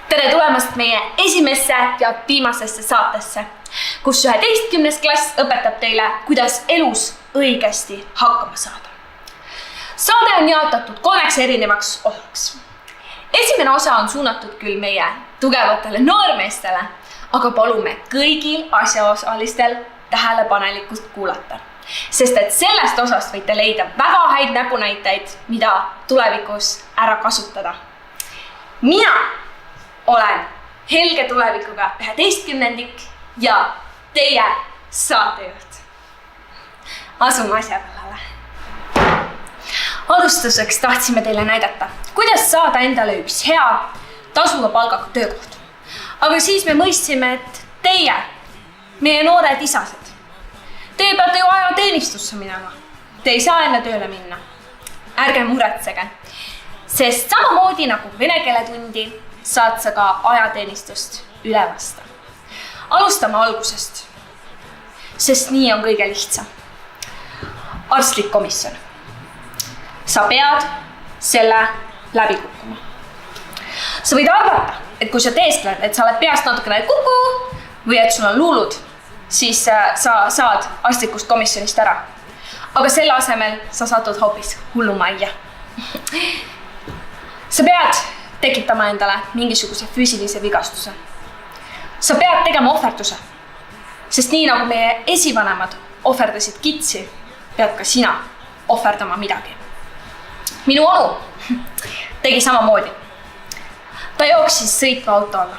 Tere tulemast meie esimesse ja viimasesse saatesse, kus 11. klass õpetab teile, kuidas elus õigesti hakkama saada. Saade on jaotatud 3 erinevaks osaks. Esimene osa on suunatud küll meie tugevatele noormeestele, aga palume kõigil asjaosalistel tähelepanelikult kuulata. Sest et sellest osast võite leida väga häid näpunäiteid, mida tulevikus ära kasutada. Mina olen helge tulevikuga 11. ja teie saatejuht. Asume asja kallale. Alustuseks tahtsime teile näidata, kuidas saada endale üks hea tasuva palgaga töökoht. Aga siis me mõistsime, et teie, meie noored isased, teie peate ju ajateenistusse minema. Te ei saa enne tööle minna. Ärge muretsege, sest samamoodi nagu vene keele tundi saad sa ka ajateenistust üle vasta. Alustame algusest, sest nii on kõige lihtsam. Arstlik komisjon. Sa pead selle läbi kukkuma. Sa võid arvata, et kui sa teeskled, et sa oled peast natukene kuku või et sul on luulud, siis sa saad arstlikust komisjonist ära. Aga selle asemel sa satud hoopis hullumajja. Sa pead tekitama endale mingisuguse füüsilise vigastuse. Sa pead tegema ohverduse, sest nii nagu meie esivanemad ohverdasid kitsi, pead ka sina ohverdama midagi. Minu onu tegi samamoodi. Ta jooksis sõitva auto alla.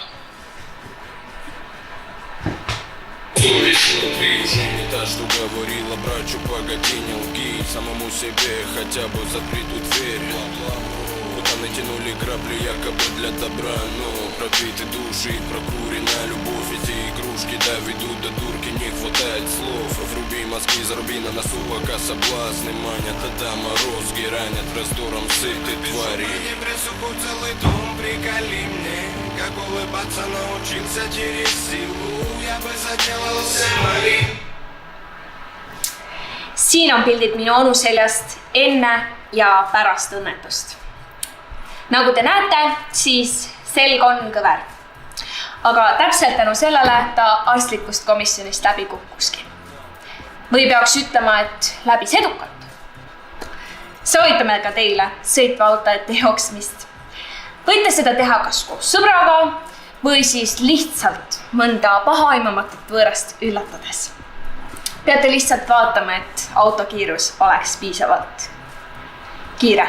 Натянули грабли якобы для добра, но пробиты души и прокуренная любовь. Эти игрушки доведут до дурки, не хватает слов. Вруби мозги, заруби на носу, пока соблазны манят. Да мороз геранят раздором сытой твари. Мне присуху целый дом, приколи мне, как улыбаться научился через силу. Я бы заделался Мари. Siin on pildid minu onu seljast enne ja pärast õnnetust. Nagu te näete, siis selg on kõver. Aga täpselt tänu sellele ta arstlikust komisjonist läbi kukkuski. Või peaks ütlema, et läbis edukalt. Soovitame ka teile sõitva autode jooksmist. Võite seda teha kas koos sõbraga või siis lihtsalt mõnda pahaimamatut võõrast üllatades. Peate lihtsalt vaatama, et autokiirus oleks piisavalt kiire.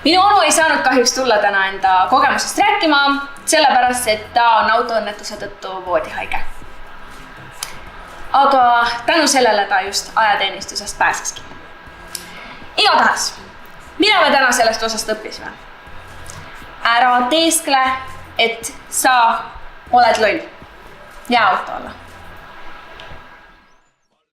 Minu onu ei saanud kahjuks tulla täna enda kogemusest rääkima, sellepärast, et ta on autoõnnetuse tõttu voodihaige. Aga tänu sellele ta just ajateenistusest pääseski. Igatahes, mida me täna sellest osast õppisime? Ära teeskle, et sa oled loll. Jää auto alla.